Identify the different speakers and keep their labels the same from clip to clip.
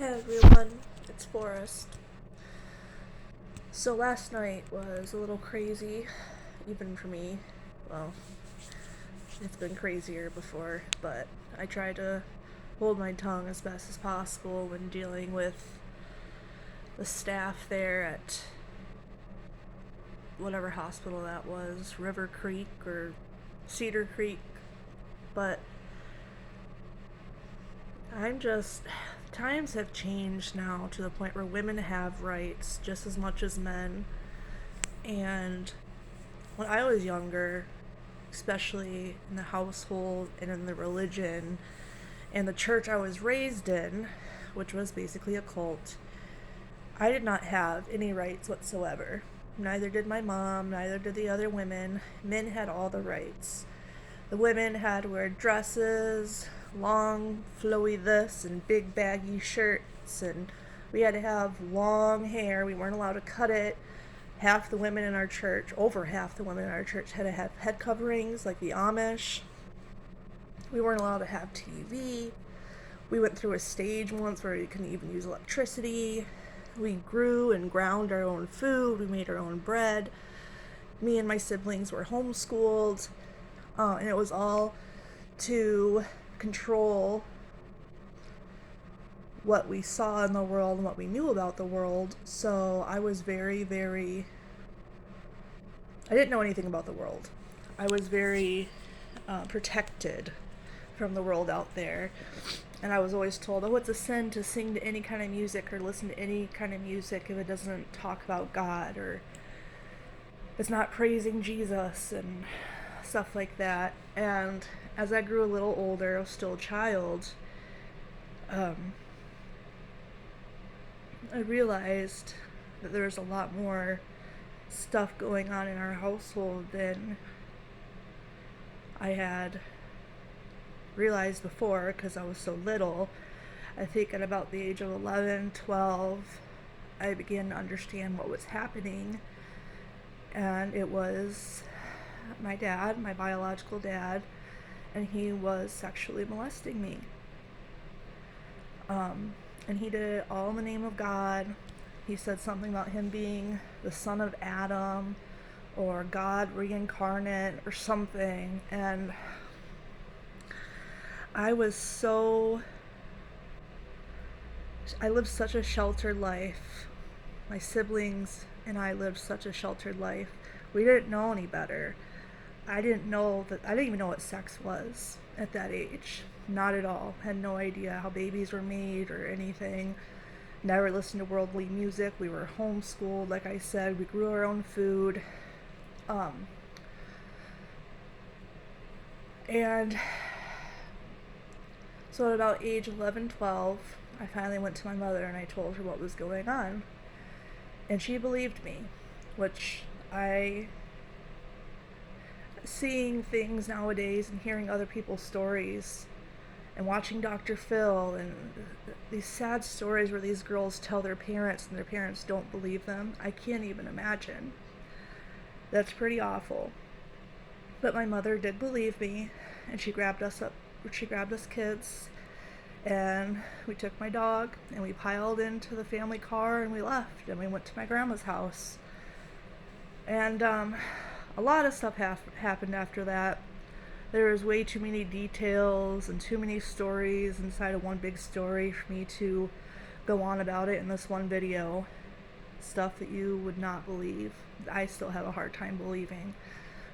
Speaker 1: Hey everyone, it's Forrest. So last night was a little crazy, even for me. Well, it's been crazier before, but I try to hold my tongue as best as possible when dealing with the staff there at whatever hospital that was, River Creek or Cedar Creek. But times have changed now to the point where women have rights just as much as men. And when I was younger, especially in the household and in the religion and the church I was raised in, which was basically a cult, I did not have any rights whatsoever. Neither did my mom, neither did the other women. Men had all the rights. The women had to wear dresses, long, flowy this, and big baggy shirts, and we had to have long hair. We weren't allowed to cut it. Half the women in our church, over half the women in our church, had to have head coverings like the Amish. We weren't allowed to have TV. We went through a stage once where we couldn't even use electricity. We grew and ground our own food. We made our own bread. Me and my siblings were homeschooled. And it was all to control what we saw in the world and what we knew about the world. So I was I didn't know anything about the world. I was very protected from the world out there. And I was always told, oh, it's a sin to sing to any kind of music or listen to any kind of music if it doesn't talk about God, or it's not praising Jesus and stuff like that. And as I grew a little older, I was still a child, I realized that there was a lot more stuff going on in our household than I had realized before because I was so little. I think at about the age of 11, 12, I began to understand what was happening. And it was my dad, my biological dad, and he was sexually molesting me. And he did it all in the name of God. He said something about him being the son of Adam or God reincarnate or something. And I lived such a sheltered life. My siblings and I lived such a sheltered life. We didn't know any better. I didn't even know what sex was at that age. Not at all. Had no idea how babies were made or anything. Never listened to worldly music. We were homeschooled, like I said. We grew our own food. And so at about age 11, 12, I finally went to my mother and I told her what was going on. And she believed me, which seeing things nowadays and hearing other people's stories and watching Dr. Phil and these sad stories where these girls tell their parents and their parents don't believe them, I can't even imagine. That's pretty awful. But my mother did believe me, and she grabbed us kids, and we took my dog and we piled into the family car and we left and we went to my grandma's house. And a lot of stuff happened after that. There was way too many details and too many stories inside of one big story for me to go on about it in this one video. Stuff that you would not believe. I still have a hard time believing,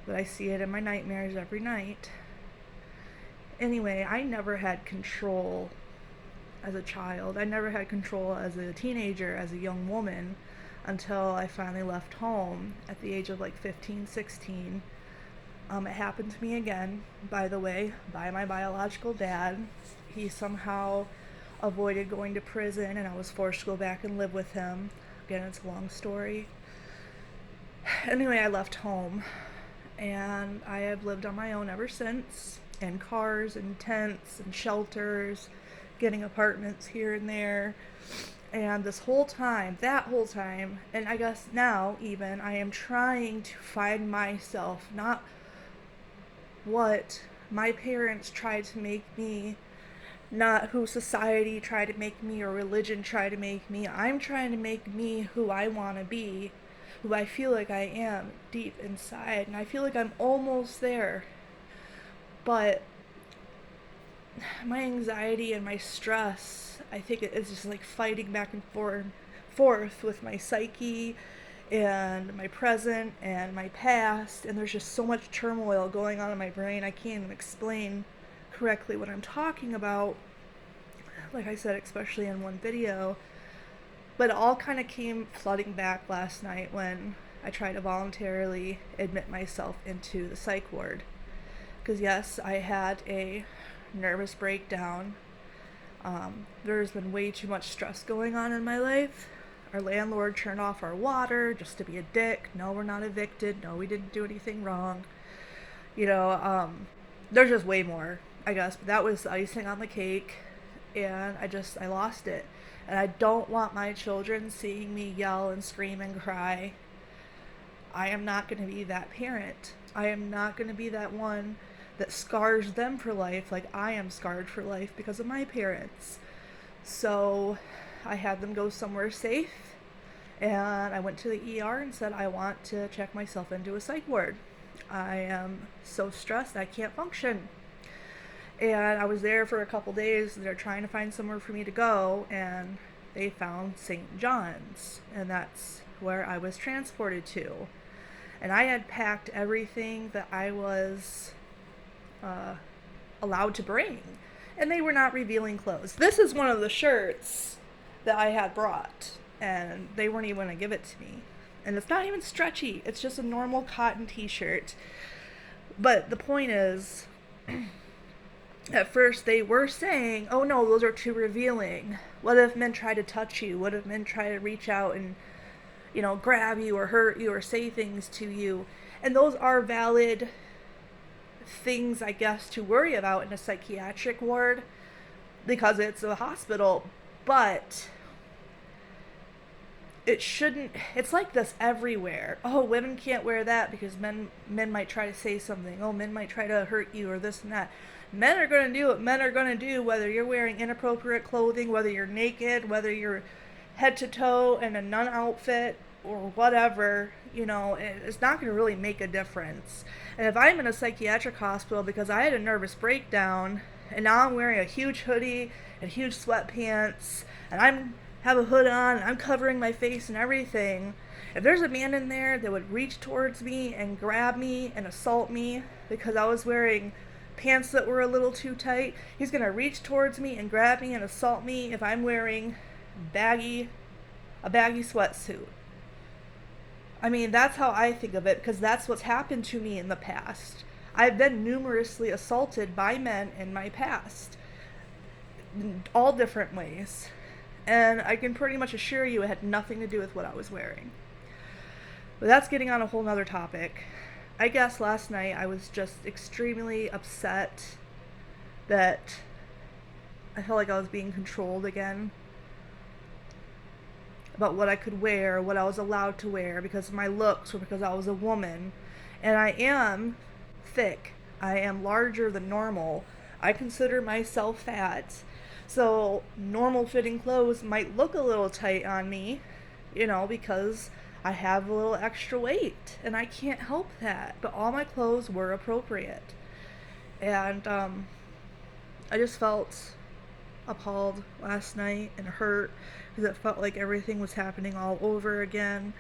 Speaker 1: but I see it in my nightmares every night. Anyway, I never had control as a child. I never had control as a teenager, as a young woman, until I finally left home at the age of like 15, 16. It happened to me again, by the way, by my biological dad. He somehow avoided going to prison, and I was forced to go back and live with him. Again, it's a long story. Anyway, I left home, and I have lived on my own ever since, in cars and tents and shelters, getting apartments here and there. And that whole time, and I guess now even, I am trying to find myself, not what my parents tried to make me not who society tried to make me or religion tried to make me. I'm trying to make me who I want to be, who I feel like I am deep inside. And I feel like I'm almost there. But my anxiety and my stress, I think it is just like fighting back and forth with my psyche and my present and my past. And there's just so much turmoil going on in my brain. I can't even explain correctly what I'm talking about, like I said, especially in one video. But it all kind of came flooding back last night when I tried to voluntarily admit myself into the psych ward. Because yes, I had a nervous breakdown. There's been way too much stress going on in my life. Our landlord turned off our water just to be a dick. No, we're not evicted. No, we didn't do anything wrong. There's just way more, I guess. But that was the icing on the cake. And I lost it. And I don't want my children seeing me yell and scream and cry. I am not going to be that parent. I am not going to be that one that scars them for life like I am scarred for life because of my parents. So I had them go somewhere safe, and I went to the ER and said I want to check myself into a psych ward. I am so stressed I can't function. And I was there for a couple days. They're trying to find somewhere for me to go, and they found St. John's, and that's where I was transported to. And I had packed everything that I was allowed to bring, and they were not revealing clothes. This is one of the shirts that I had brought, and they weren't even going to give it to me. And it's not even stretchy. It's just a normal cotton t-shirt. But the point is, at first they were saying, oh no, those are too revealing. What if men try to touch you? What if men try to reach out and, grab you or hurt you or say things to you? And those are valid things, I guess, to worry about in a psychiatric ward because it's a hospital. But it shouldn't. It's like this everywhere. Oh, women can't wear that because men might try to say something. Oh, men might try to hurt you or this and that. Men are going to do what men are going to do, whether you're wearing inappropriate clothing, whether you're naked, whether you're head to toe in a nun outfit or whatever. It's not going to really make a difference. And if I'm in a psychiatric hospital because I had a nervous breakdown and now I'm wearing a huge hoodie and huge sweatpants and I'm have a hood on and I'm covering my face and everything, if there's a man in there that would reach towards me and grab me and assault me because I was wearing pants that were a little too tight, he's going to reach towards me and grab me and assault me if I'm wearing a baggy sweatsuit. I mean, that's how I think of it, because that's what's happened to me in the past. I've been numerously assaulted by men in my past, in all different ways. And I can pretty much assure you it had nothing to do with what I was wearing. But that's getting on a whole nother topic. I guess last night I was just extremely upset that I felt like I was being controlled again about what I could wear, what I was allowed to wear because of my looks or because I was a woman. And I am thick. I am larger than normal. I consider myself fat. So normal fitting clothes might look a little tight on me, because I have a little extra weight and I can't help that. But all my clothes were appropriate. And I just felt appalled last night and hurt because it felt like everything was happening all over again.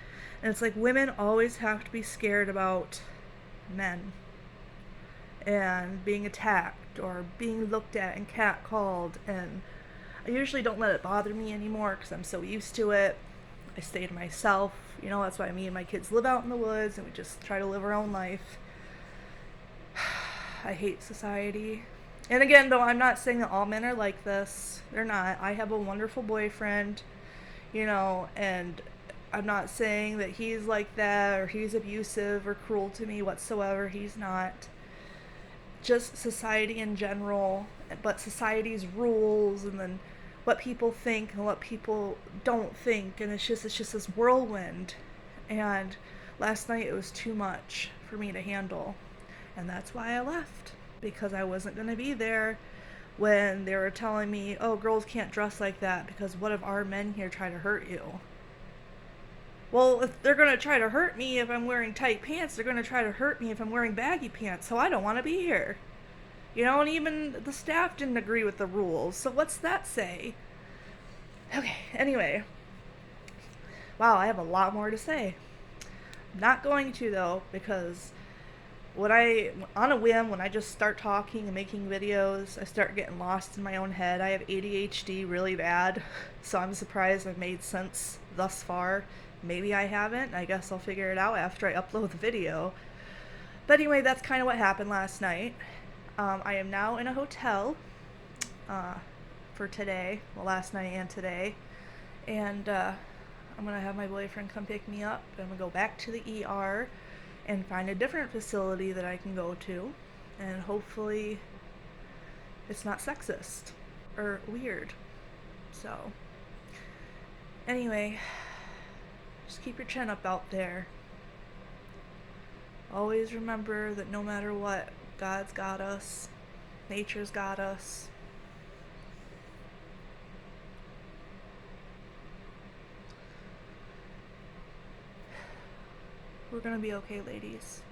Speaker 1: And it's like women always have to be scared about men and being attacked or being looked at and catcalled, and I usually don't let it bother me anymore because I'm so used to it. I stay to myself, that's why me and my kids live out in the woods and we just try to live our own life. I hate society. And again, though, I'm not saying that all men are like this. They're not. I have a wonderful boyfriend, and I'm not saying that he's like that or he's abusive or cruel to me whatsoever. He's not. Just society in general, but society's rules and then what people think and what people don't think, and it's just this whirlwind. And last night it was too much for me to handle, and that's why I left, because I wasn't going to be there when they were telling me, oh, girls can't dress like that because what if our men here try to hurt you? Well, if they're going to try to hurt me if I'm wearing tight pants, they're going to try to hurt me if I'm wearing baggy pants, so I don't want to be here. You know, and even the staff didn't agree with the rules, so what's that say? Okay, anyway. Wow, I have a lot more to say. I'm not going to, though, because on a whim, when I just start talking and making videos, I start getting lost in my own head. I have ADHD really bad, so I'm surprised I've made sense thus far. Maybe I haven't. I guess I'll figure it out after I upload the video. But anyway, that's kind of what happened last night. I am now in a hotel for today, well, last night and today. And I'm going to have my boyfriend come pick me up. I'm going to go back to the ER and find a different facility that I can go to. And hopefully it's not sexist or weird. So, anyway, just keep your chin up out there. Always remember that no matter what, God's got us. Nature's got us. We're gonna be okay, ladies.